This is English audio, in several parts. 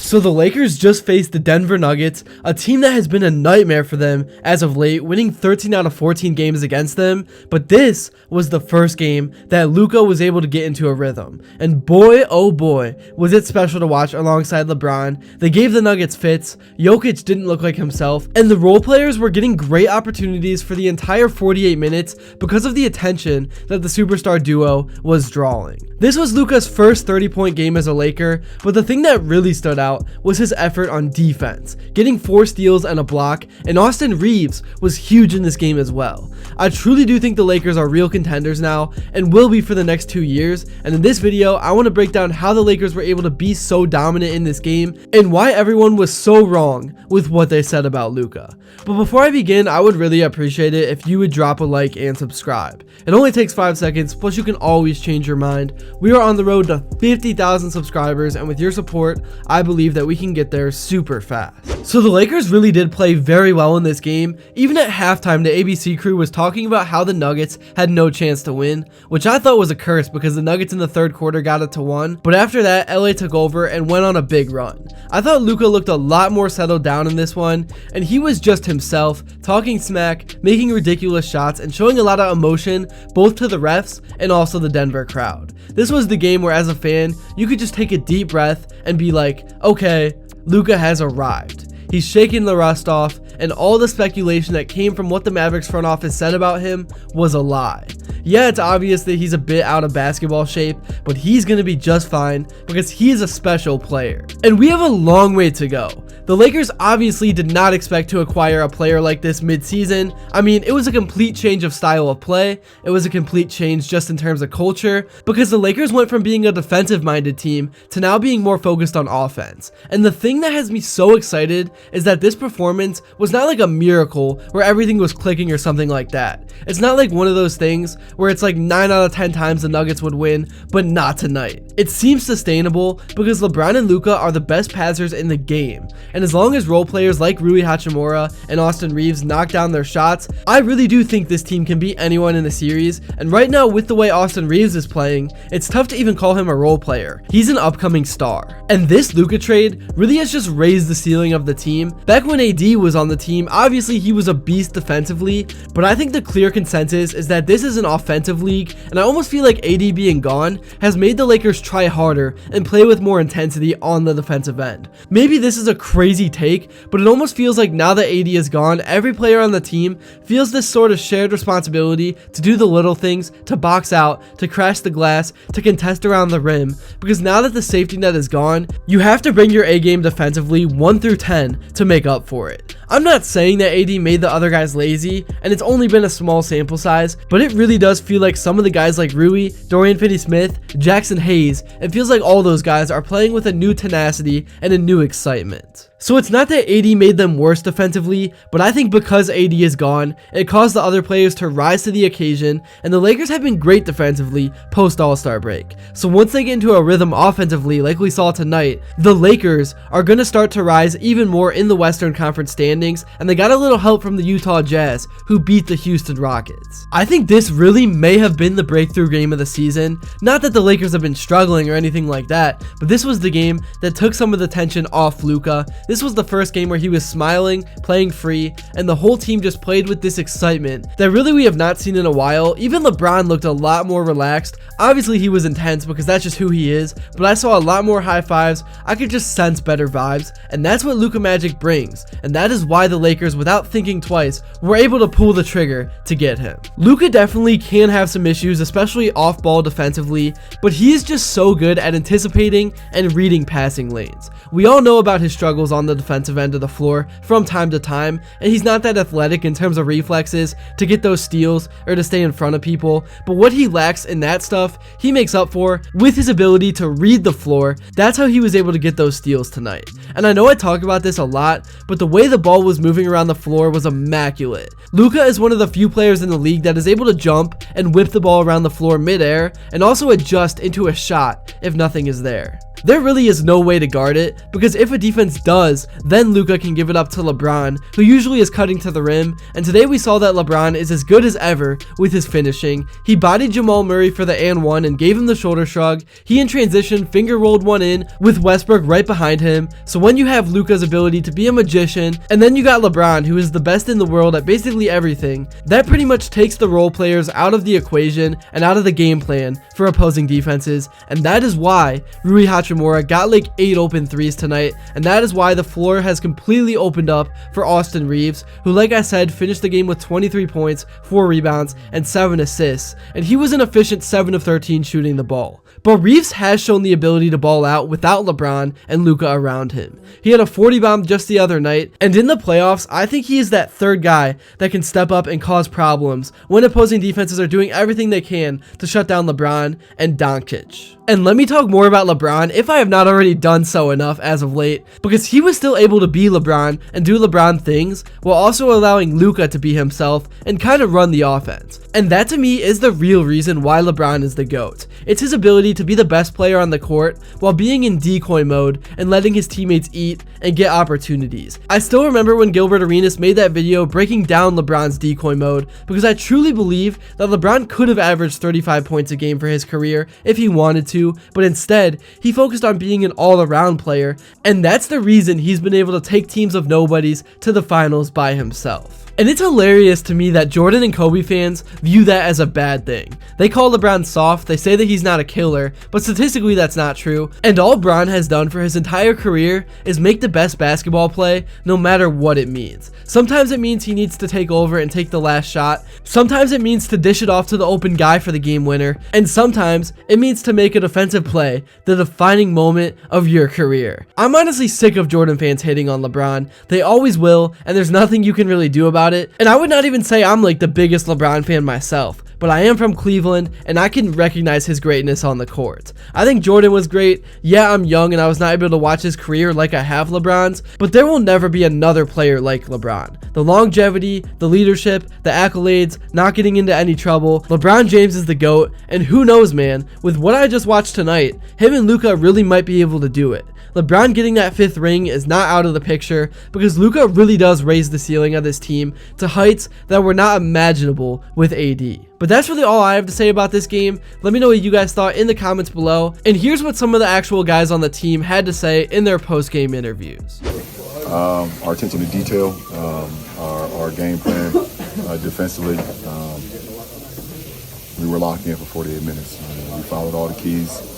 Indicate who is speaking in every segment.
Speaker 1: So the Lakers just faced the Denver Nuggets, a team that has been a nightmare for them as of late, winning 13 out of 14 games against them. But this was the first game that Luca was able to get into a rhythm. And boy, oh boy, was it special to watch alongside LeBron. They gave the Nuggets fits, Jokic didn't look like himself, and the role players were getting great opportunities for the entire 48 minutes because of the attention that the superstar duo was drawing. This was Luka's first 30-point game as a Laker, but the thing that really stood out was his effort on defense, getting 4 steals and a block, and Austin Reaves was huge in this game as well. I truly do think the Lakers are real contenders now and will be for the next 2 years, and in this video I want to break down how the Lakers were able to be so dominant in this game and why everyone was so wrong with what they said about Luka. But before I begin, I would really appreciate it if you would drop a like and subscribe. It only takes 5 seconds, plus you can always change your mind. We are on the road to 50,000 subscribers, and with your support, I believe that we can get there super fast. So the Lakers really did play very well in this game. Even at halftime, the ABC crew was talking about how the Nuggets had no chance to win, which I thought was a curse because the Nuggets in the third quarter got it to 1, but after that, LA took over and went on a big run. I thought Luka looked a lot more settled down in this one, and he was just himself, talking smack, making ridiculous shots, and showing a lot of emotion both to the refs and also the Denver crowd. This was the game where as a fan, you could just take a deep breath and be like, okay, Luka has arrived. He's shaking the rust off, and all the speculation that came from what the Mavericks front office said about him was a lie. Yeah, it's obvious that he's a bit out of basketball shape, but he's going to be just fine because he is a special player. And we have a long way to go. The Lakers obviously did not expect to acquire a player like this mid-season. I mean, it was a complete change of style of play. It was a complete change just in terms of culture, because the Lakers went from being a defensive-minded team to now being more focused on offense. And the thing that has me so excited is that this performance was not like a miracle where everything was clicking or something like that. It's not like one of those things where it's like 9 out of 10 times the Nuggets would win, but not tonight. It seems sustainable because LeBron and Luka are the best passers in the game, and as long as role players like Rui Hachimura and Austin Reaves knock down their shots, I really do think this team can beat anyone in the series. And right now, with the way Austin Reaves is playing, it's tough to even call him a role player. He's an upcoming star. And this Luka trade really has just raised the ceiling of the team. Back when AD was on the team, obviously he was a beast defensively, but I think the clear consensus is that this is an offensive league, and I almost feel like AD being gone has made the Lakers try harder and play with more intensity on the defensive end. Maybe this is a crazy take, but it almost feels like now that AD is gone, every player on the team feels this sort of shared responsibility to do the little things, to box out, to crash the glass, to contest around the rim, because now that the safety net is gone, you have to bring your A game defensively 1 through 10 to make up for it. I'm not saying that AD made the other guys lazy, and it's only been a small sample size, but it really does feel like some of the guys like Rui, Dorian Finney-Smith, Jackson Hayes, it feels like all those guys are playing with a new tenacity and a new excitement. So it's not that AD made them worse defensively, but I think because AD is gone, it caused the other players to rise to the occasion, and the Lakers have been great defensively post All-Star break. So once they get into a rhythm offensively like we saw tonight, the Lakers are going to start to rise even more in the Western Conference standings, and they got a little help from the Utah Jazz, who beat the Houston Rockets. I think this really may have been the breakthrough game of the season. Not that the Lakers have been struggling or anything like that, but this was the game that took some of the tension off Luka. This was the first game where he was smiling, playing free, and the whole team just played with this excitement that really we have not seen in a while. Even LeBron looked a lot more relaxed. Obviously he was intense because that's just who he is, but I saw a lot more high fives. I could just sense better vibes, and that's what Luka Magic brings, and that is why the Lakers, without thinking twice, were able to pull the trigger to get him. Luka definitely can have some issues, especially off ball defensively, but he is just so good at anticipating and reading passing lanes. We all know about his struggles on the defensive end of the floor from time to time, and he's not that athletic in terms of reflexes to get those steals or to stay in front of people, but what he lacks in that stuff, he makes up for with his ability to read the floor. That's how he was able to get those steals tonight. And I know I talk about this a lot, but the way the ball was moving around the floor was immaculate. Luka is one of the few players in the league that is able to jump, up and whip the ball around the floor midair, and also adjust into a shot if nothing is there. There really is no way to guard it, because if a defense does, then Luka can give it up to LeBron, who usually is cutting to the rim, and today we saw that LeBron is as good as ever with his finishing. He bodied Jamal Murray for the and one and gave him the shoulder shrug. He in transition finger rolled one in with Westbrook right behind him. So when you have Luka's ability to be a magician, and then you got LeBron, who is the best in the world at basically everything, that pretty much takes the role players out of the equation and out of the game plan for opposing defenses, and that is why Rui Hachimura got like 8 open threes tonight, and that is why the floor has completely opened up for Austin Reaves, who, like I said, finished the game with 23 points, 4 rebounds, and 7 assists, and he was an efficient 7 of 13 shooting the ball. But Reaves has shown the ability to ball out without LeBron and Luka around him. He had a 40 bomb just the other night, and in the playoffs, I think he is that third guy that can step up and cause problems when opposing defenses are doing everything they can to shut down LeBron and Doncic. And let me talk more about LeBron if I have not already done so enough as of late, because he was still able to be LeBron and do LeBron things while also allowing Luka to be himself and kind of run the offense. And that to me is the real reason why LeBron is the GOAT. It's his ability to be the best player on the court while being in decoy mode and letting his teammates eat and get opportunities. I still remember when Gilbert Arenas made that video breaking down LeBron's decoy mode, because I truly believe that LeBron could have averaged 35 points a game for his career if he wanted to, but instead he focused on being an all-around player, and that's the reason he's been able to take teams of nobodies to the finals by himself. And it's hilarious to me that Jordan and Kobe fans view that as a bad thing. They call LeBron soft, they say that he's not a killer, but statistically that's not true. And all Bron has done for his entire career is make the best basketball play no matter what it means. Sometimes it means he needs to take over and take the last shot. Sometimes it means to dish it off to the open guy for the game winner. And sometimes it means to make a defensive play the defining moment of your career. I'm honestly sick of Jordan fans hating on LeBron. They always will, and there's nothing you can really do about it. And I would not even say I'm like the biggest LeBron fan myself, but I am from Cleveland and I can recognize his greatness on the court. I think Jordan was great. Yeah, I'm young and I was not able to watch his career like I have LeBron's, but there will never be another player like LeBron. The longevity, the leadership, the accolades, not getting into any trouble. LeBron James is the GOAT, and who knows, man, with what I just watched tonight, him and Luka really might be able to do it. LeBron getting that 5th ring is not out of the picture, because Luka really does raise the ceiling of this team to heights that were not imaginable with AD. But that's really all I have to say about this game. Let me know what you guys thought in the comments below. And here's what some of the actual guys on the team had to say in their post-game interviews.
Speaker 2: Our attention to detail, our game plan defensively. We were locked in for 48 minutes. We followed all the keys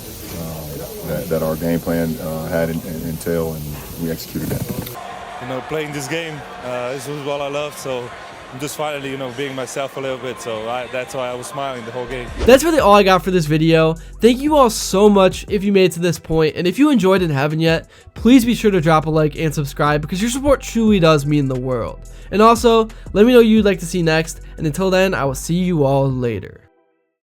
Speaker 2: that our game plan had entail, and we executed that.
Speaker 3: You know, playing this game, this was what I love, so I'm just finally, you know, being myself a little bit, so that's why I was smiling the whole game.
Speaker 1: That's really all I got for this video. Thank you all so much if you made it to this point, and if you enjoyed and haven't yet, please be sure to drop a like and subscribe, because your support truly does mean the world. And also, let me know who you'd like to see next, and until then, I will see you all later.